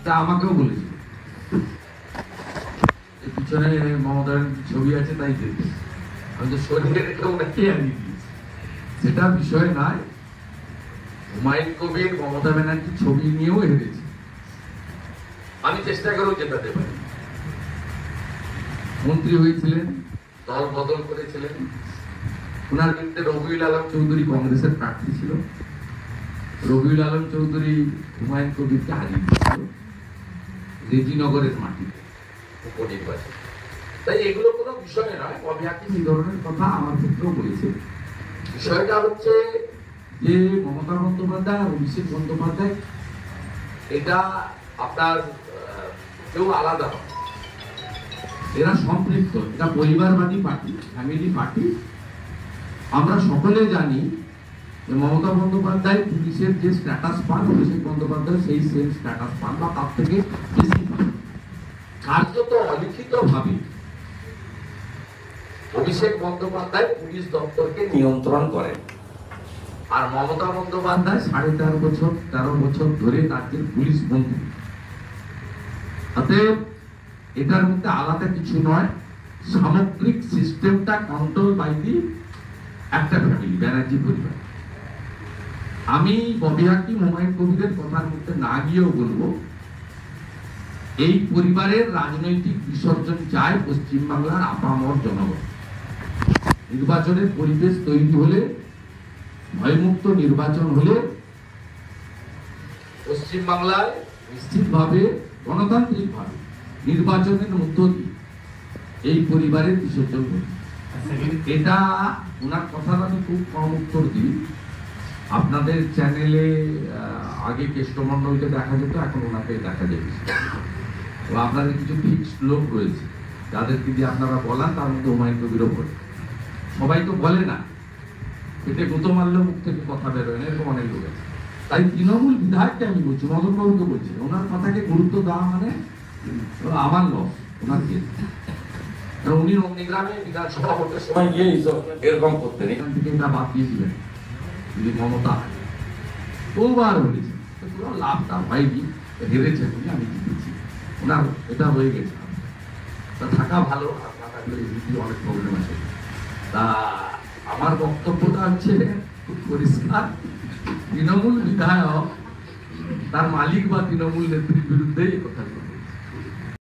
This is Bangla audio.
তা আমাকেও বলেছিল পিছনে মমতার ছবি আছে তাই দেখবে, আমি তো শরীরে রেখে ওনাকে আনিয়ে দিয়েছি, সেটা বিষয় নয়। হুমায়ুন কবির মমতা ব্যানার্জির ছবি নিয়েও হেরেছে, আমি চেষ্টা করেও জেতাতে পারি। মন্ত্রী হয়েছিলেন, দল বদল করেছিলেন, ওনার বিরুদ্ধে রবিউল আলম চৌধুরী কংগ্রেসের প্রার্থী ছিল, রবিউল আলম চৌধুরী হুমায়ুন কবিরকে হারিয়ে দিয়েছিল রেজিনগরের মাটিতে উপনির্বাচন। তাই এগুলো কোনো বিষয় নয়। ববি হাকিম এই ধরনের কথা আমার ক্ষেত্রেও বলেছে। বিষয়টা হচ্ছে যে মমতা বন্দ্যোপাধ্যায় আর অভিষেক বন্দ্যোপাধ্যায় এটা আপনার কেউ আলাদা হয়, এরা সম্পৃক্ত, এটা পরিবারবাদী পার্টি, ফ্যামিলি পার্টি। আমরা সকলে জানি যে মমতা বন্দ্যোপাধ্যায় পুলিশের যে স্ট্যাটাস পান, অভিষেক বন্দ্যোপাধ্যায় সেই সেম স্ট্যাটাস পান বা তার থেকে বেশি পান। কার্যত অলিখিত ভাবে অভিষেক বন্দ্যোপাধ্যায় পুলিশ দপ্তরকে নিয়ন্ত্রণ করেন, আর মমতা বন্দ্যোপাধ্যায় 13.5 বছর ধরে রাজ্যের পুলিশ মন্ত্রী। অতএব এটার মধ্যে আলাদা কিছু নয়, সামগ্রিক সিস্টেমটা কন্ট্রোল বাই দি একটা ফ্যামিলি, ব্যানার্জি পরিবার। আমি ববি হাকিম হুমায়ুন কবিরের কথার মধ্যে না গিয়েও বলবো, এই পরিবারের রাজনৈতিক বিসর্জন চায় পশ্চিমবাংলার আপামর জনগণ। নির্বাচনের পরিবেশ তৈরি হলে, ভয়মুক্ত নির্বাচন হলে পশ্চিমবাংলায় নিশ্চিতভাবে গণতান্ত্রিকভাবে নির্বাচনের মধ্য দিয়ে এই পরিবারের বিসর্জন হবে। এটা ওনার কথাটা আমি খুব কম উত্তর দিই। আপনাদের চ্যানেলে আগে কেষ্টমণ্ডলকে দেখা যেত, এখন ওনাকে দেখা যাবে। তো আপনাদের কিছু ফিক্সড লোক রয়েছে যাদেরকে দিয়ে আপনারা বলান, তার মধ্যে হুমায়ুন কবিরও বলে। সবাই তো বলে না, পেটে গুঁতো মারলেও মুখ থেকে কথা বেরোয় না, এরকম অনেক লোক আছে। তাই তৃণমূল বিধায়ককে আমি বলছি, মদন বাবুকে বলছি, ওনার কথাকে গুরুত্ব দেওয়া মানে আমার লস, ওনার ক্ষেত্রে। উনি নন্দীগ্রামে বিধানসভা ভোটের সময় গিয়ে এরকম করতেন, এখান থেকে এটা বাদ দিয়ে দিবেন যদি মমতা বহুবার বলেছে, পুরো লাভ টাভ হয়নি, হেরেছেন উনি, আমি জিতেছি, ওনার এটা হয়ে গেছে। তা থাকা ভালো, আর না থাকলে অনেক প্রবলেম আছে। তা আমার বক্তব্যটা হচ্ছে খুব পরিষ্কার, তৃণমূল বিধায়ক তার মালিক বা তৃণমূল নেত্রীর বিরুদ্ধেই কথা